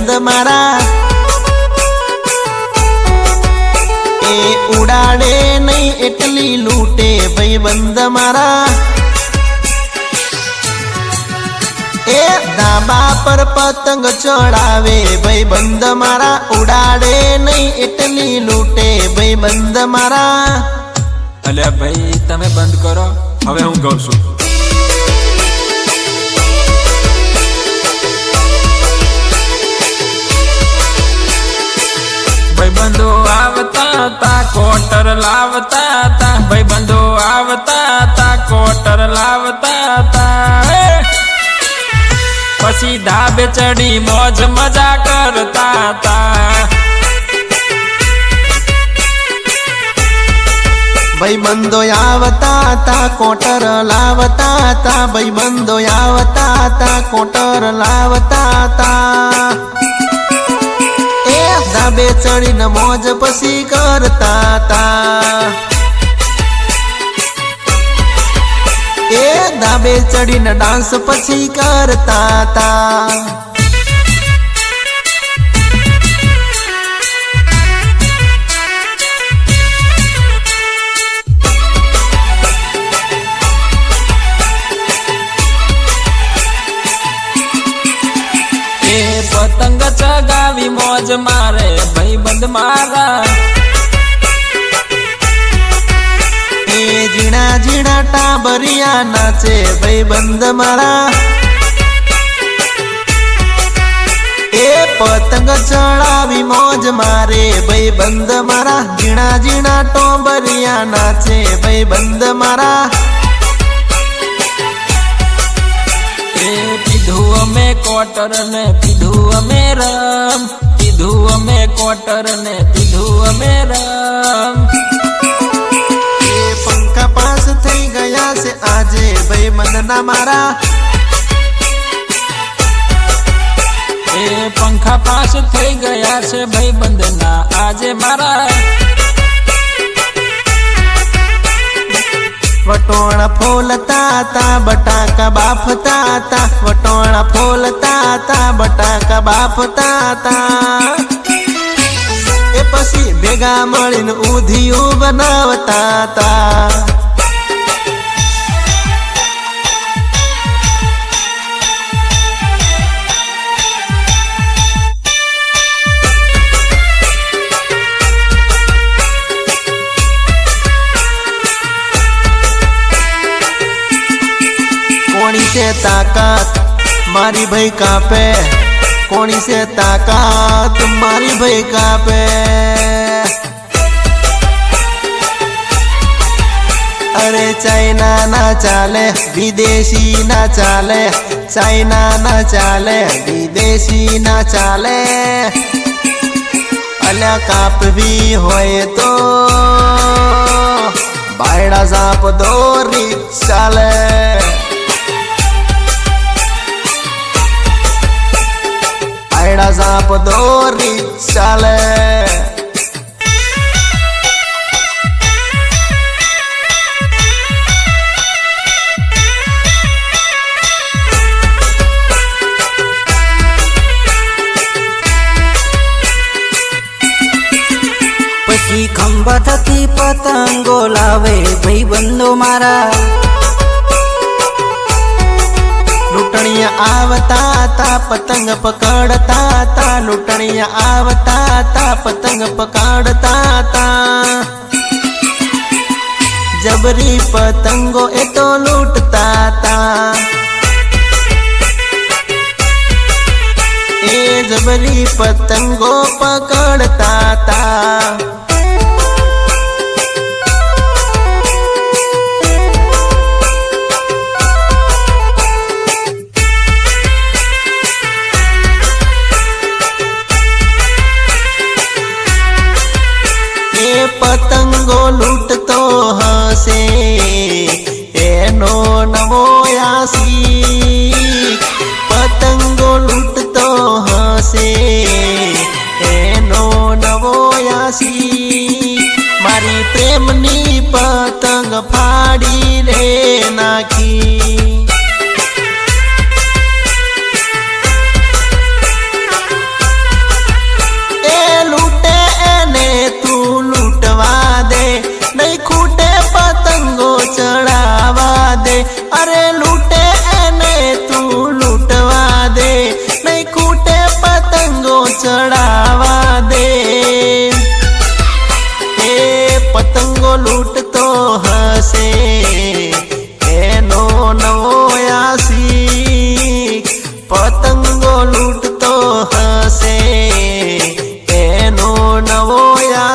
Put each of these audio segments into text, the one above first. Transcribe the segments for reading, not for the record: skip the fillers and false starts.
बंद मारा ए उड़ाड़े नहीं एटली लूटे भाई बंद मारा ए धाबा पर पतंग चढ़ावे भाई बंद मारा उड़ाड़े नहीं एटली लूटे भाई बंद मारा। अले भाई तमे बंद करो हवे हूँ गाउं छुं। भाईबंधो आवता ता कोटर लावता ता भाईबंधो आवता ता कोटर लावता ता पसी धाबे चढ़ी मौज मजा करता ता। भाईबंधो आवता ता कोटर लावता ता भाईबंधो आवता ता कोटर लावता ता ए धाबे चढ़ीने मौज पसी करता ता ए धाबे चढ़ीने डांस पसी करता ता। पतंग चगावी मौज मारे भाईबंध मारा ए जीणा जीणा टाबरिया नाचे भाईबंध मारा ए पतंग चढ़ावी मौज मारे भाईबंध मारा जीणा जीणा टोबरिया नाचे भाईबंध मारा। पीधु में कोटर ने पीधु में राम पीधु में कोटर ने पीधु में राम। ये पंखा पास थई गया से आजे भाईबंध ना मारा ए पंखा पास थई गया से भाईबंध ना आजे मारा। वटोणा फोलता ता बटाका बाफता ता वटोणा फोलता ता बटाका बाफता ता ए पसी भेगा मळीने ऊधिયું बनावता ता। कोणी से ताकत मारी भाई कापे कोणी से ताकत मारी भाई कापे अरे चाइना ना चाले विदेशी ना चाले चाइना ना चाले विदेशी ना चाले अल्या काप भी होए तो बायड़ा साप दोरी चाले बायड़ा साप दोरी चाले। पसी खंबा थकी पतंगो लावे भाईबंधो मारा लुटनिया आवता ता पतंग पकड़ता ता लुटनिया आवता ता पतंग पकड़ता ता जबरी पतंगो ए तो लूटता ता ए जबरी पतंगो पकड़ता ता। पतंगो लूटतो हसे एनो नवो यासी पतंगो लूटतो हसे एनो नवो यासी मारी प्रेमनी पतंग फाड़ी रे नाखी।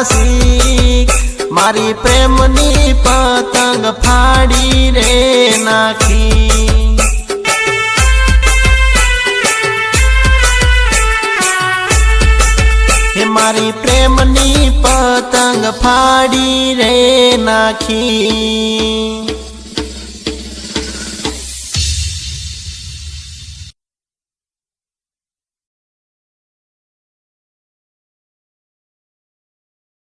શીખ મારી પ્રેમની પતંગ ફાડી રે નાખી હે મારી પ્રેમની પતંગ ફાડી રે નાખી